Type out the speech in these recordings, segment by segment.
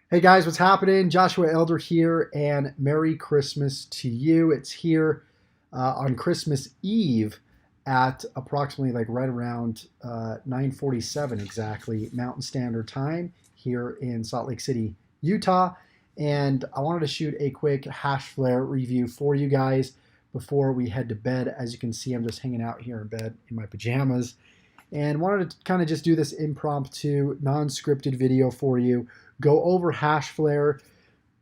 Hey guys, what's happening? Joshua Elder here, and Merry Christmas to you. It's here on Christmas Eve at approximately like right around 9:47 exactly Mountain Standard Time here in Salt Lake City, Utah. And I wanted to shoot a quick HASHFLARE review for you guys before we head to bed. As you can see, I'm just hanging out here in bed in my pajamas and wanted to kind of just do this impromptu, non-scripted video for you, go over HASHFLARE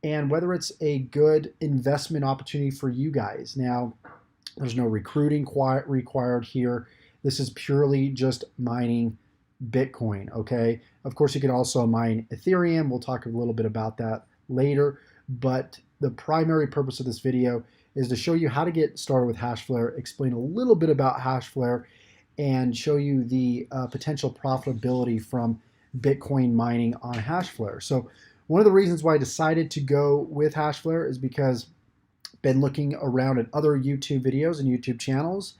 and whether it's a good investment opportunity for you guys. Now, there's no recruiting required here. This is purely just mining Bitcoin, okay? Of course, you can also mine Ethereum. We'll talk a little bit about that later, but the primary purpose of this video is to show you how to get started with HASHFLARE, explain a little bit about HASHFLARE, and show you the potential profitability from Bitcoin mining on HASHFLARE. So one of the reasons why I decided to go with HASHFLARE is because I've been looking around at other YouTube videos and YouTube channels,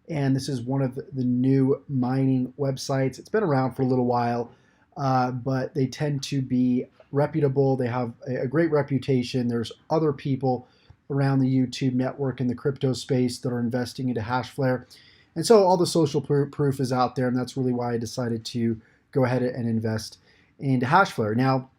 and this is one of the new mining websites. It's been around for a little while, but they tend to be reputable. They have a great reputation. There's other people around the YouTube network in the crypto space that are investing into HASHFLARE. And so all the social proof is out there, and that's really why I decided to go ahead and invest into HASHFLARE. Now,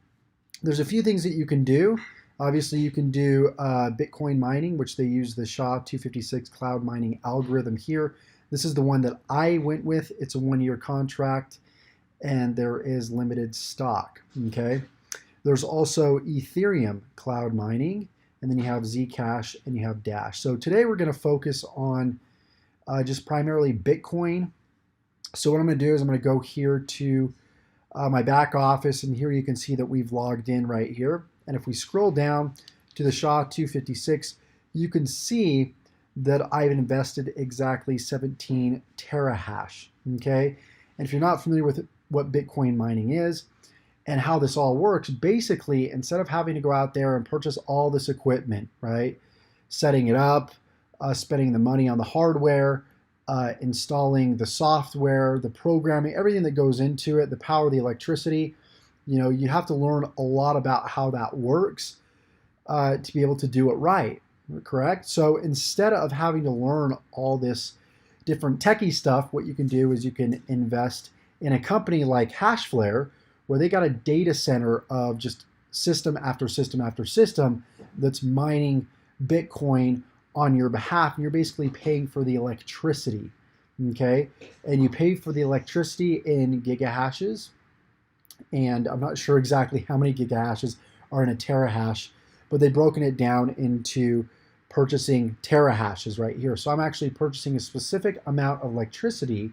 there's a few things that you can do. Obviously, you can do Bitcoin mining, which they use the SHA-256 cloud mining algorithm here. This is the one that I went with. It's a one-year contract, and there is limited stock, okay? There's also Ethereum cloud mining, and then you have Zcash, and you have Dash. So today we're going to focus on just primarily Bitcoin. So what I'm going to do is I'm going to go here to my back office, and here you can see that we've logged in right here. And if we scroll down to the SHA-256, you can see that I've invested exactly 17 terahash, okay? And if you're not familiar with what Bitcoin mining is and how this all works, basically, instead of having to go out there and purchase all this equipment, right, setting it up, spending the money on the hardware, installing the software, the programming, everything that goes into it, the power, the electricity, you have to learn a lot about how that works to be able to do it right, correct? So instead of having to learn all this different techie stuff, what you can do is you can invest in a company like HASHFLARE, where they got a data center of just system after system after system that's mining Bitcoin on your behalf, and you're basically paying for the electricity, okay? And you pay for the electricity in gigahashes, and I'm not sure exactly how many gigahashes are in a terahash, but they've broken it down into purchasing terahashes right here. So I'm actually purchasing a specific amount of electricity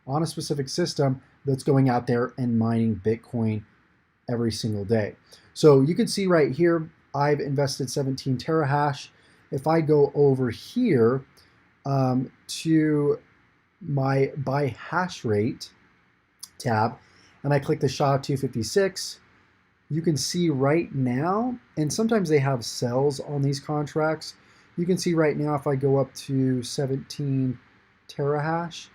on a specific system that's going out there and mining Bitcoin every single day. So you can see right here, I've invested 17 terahash. If I go over here to my by hash rate tab and I click the SHA-256, you can see right now, and sometimes they have cells on these contracts, you can see right now if I go up to 17 terahash,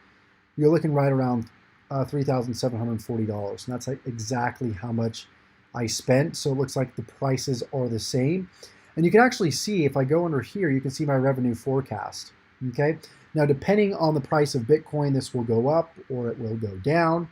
you're looking right around $3,740, and that's like exactly how much I spent. So it looks like the prices are the same. And you can actually see, if I go under here, you can see my revenue forecast, okay? Now, depending on the price of Bitcoin, this will go up or it will go down,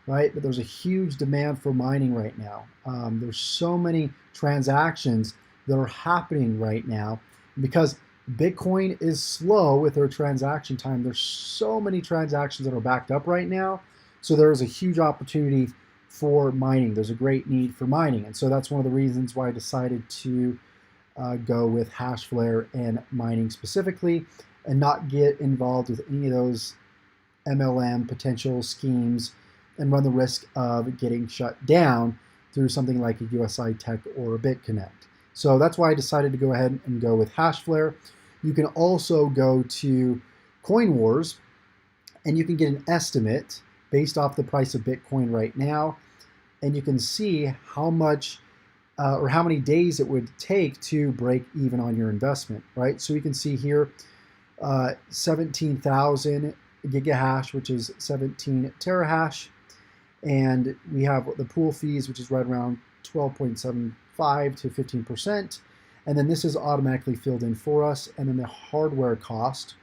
right? But there's a huge demand for mining right now. There's so many transactions that are happening right now because Bitcoin is slow with their transaction time. There's so many transactions that are backed up right now. So there is a huge opportunity for mining. There's a great need for mining. And so that's one of the reasons why I decided to go with HASHFLARE and mining specifically, and not get involved with any of those MLM potential schemes and run the risk of getting shut down through something like a USI Tech or a BitConnect. So that's why I decided to go ahead and go with HASHFLARE. You can also go to Coin Wars and you can get an estimate based off the price of Bitcoin right now, and you can see how much or how many days it would take to break even on your investment, right? So you can see here 17,000 gigahash, which is 17 terahash, And we have the pool fees, which is right around 12.75 to 15%. And then this is automatically filled in for us. And then the hardware cost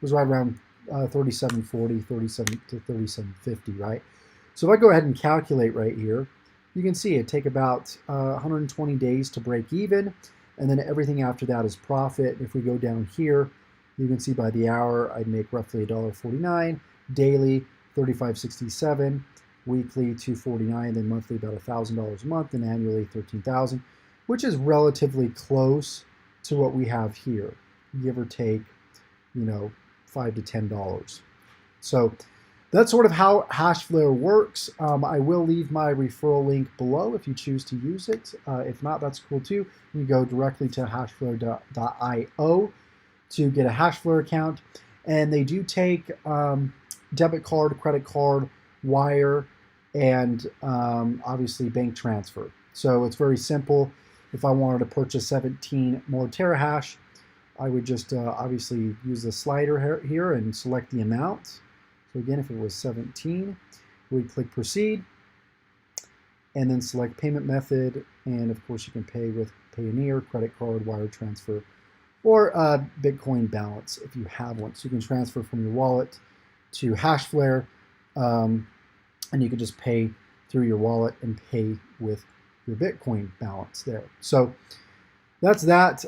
was right around 37.40, 37 to 37.50, right? So if I go ahead and calculate right here, you can see it take about 120 days to break even, and then everything after that is profit. If we go down here, you can see by the hour I'd make roughly $1.49, daily $35.67, weekly $249, then monthly about $1,000 a month, and annually $13,000, which is relatively close to what we have here, give or take, you know, $5 to $10. So that's sort of how HASHFLARE works. I will leave my referral link below if you choose to use it. If not, that's cool too. You go directly to hashflare.io to get a HASHFLARE account. And they do take debit card, credit card, wire, and obviously bank transfer. So it's very simple. If I wanted to purchase 17 more terahash, I would just obviously use the slider here and select the amount. So again, if it was 17, we'd click proceed and then select payment method. And of course you can pay with Payoneer, credit card, wire transfer, or Bitcoin balance if you have one. So you can transfer from your wallet to HASHFLARE, and you can just pay through your wallet and pay with your Bitcoin balance there. So that's that.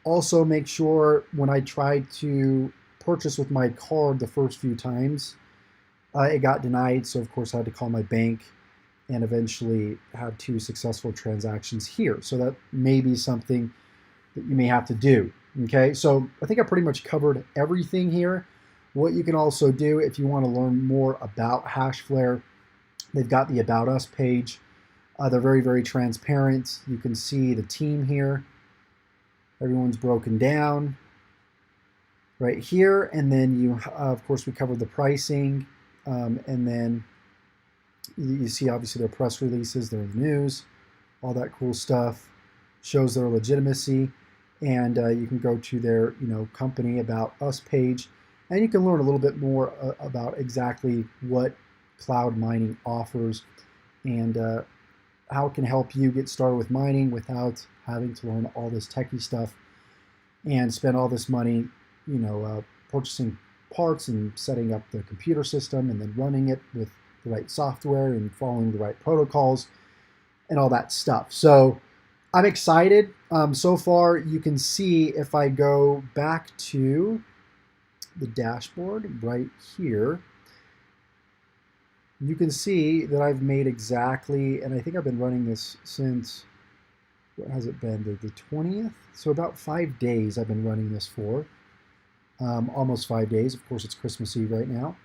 Also make sure when I tried to purchase with my card the first few times, it got denied. So of course I had to call my bank and eventually had 2 successful transactions here. So that may be something that you may have to do. Okay, so I think I pretty much covered everything here. What you can also do if you want to learn more about HASHFLARE, they've got the About Us page. They're very, very transparent. You can see the team here. Everyone's broken down right here. And then you, of course, we covered the pricing. And then you see, obviously, their press releases, they're in the news, all that cool stuff. Shows their legitimacy. And you can go to their, company About Us page, and you can learn a little bit more about exactly what cloud mining offers and how it can help you get started with mining without having to learn all this techie stuff and spend all this money, purchasing parts and setting up the computer system and then running it with the right software and following the right protocols and all that stuff. So I'm excited. So far, you can see if I go back to the dashboard right here, you can see that I've made exactly, and I think I've been running this since, what has it been, the 20th? So about 5 days I've been running this for, almost 5 days. Of course, it's Christmas Eve right now.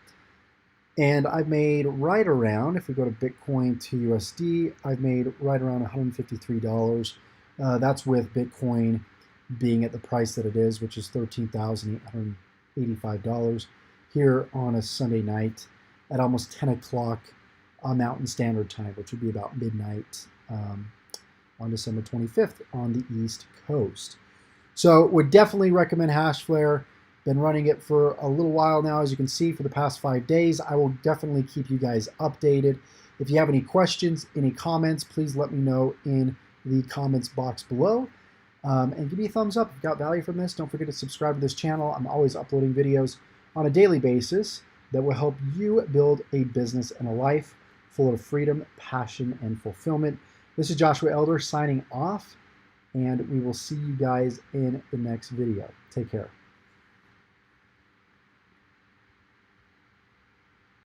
And I've made right around, if we go to Bitcoin to USD, I've made right around $153. That's with Bitcoin being at the price that it is, which is $13,885 here on a Sunday night at almost 10 o'clock Mountain Standard Time, which would be about midnight on December 25th on the East Coast. So would definitely recommend HASHFLARE. Been running it for a little while now, as you can see, for the past 5 days. I will definitely keep you guys updated. If you have any questions, any comments, please let me know in the comments box below. And give me a thumbs up if you got value from this. Don't forget to subscribe to this channel. I'm always uploading videos on a daily basis that will help you build a business and a life full of freedom, passion, and fulfillment. This is Joshua Elder signing off, and we will see you guys in the next video. Take care.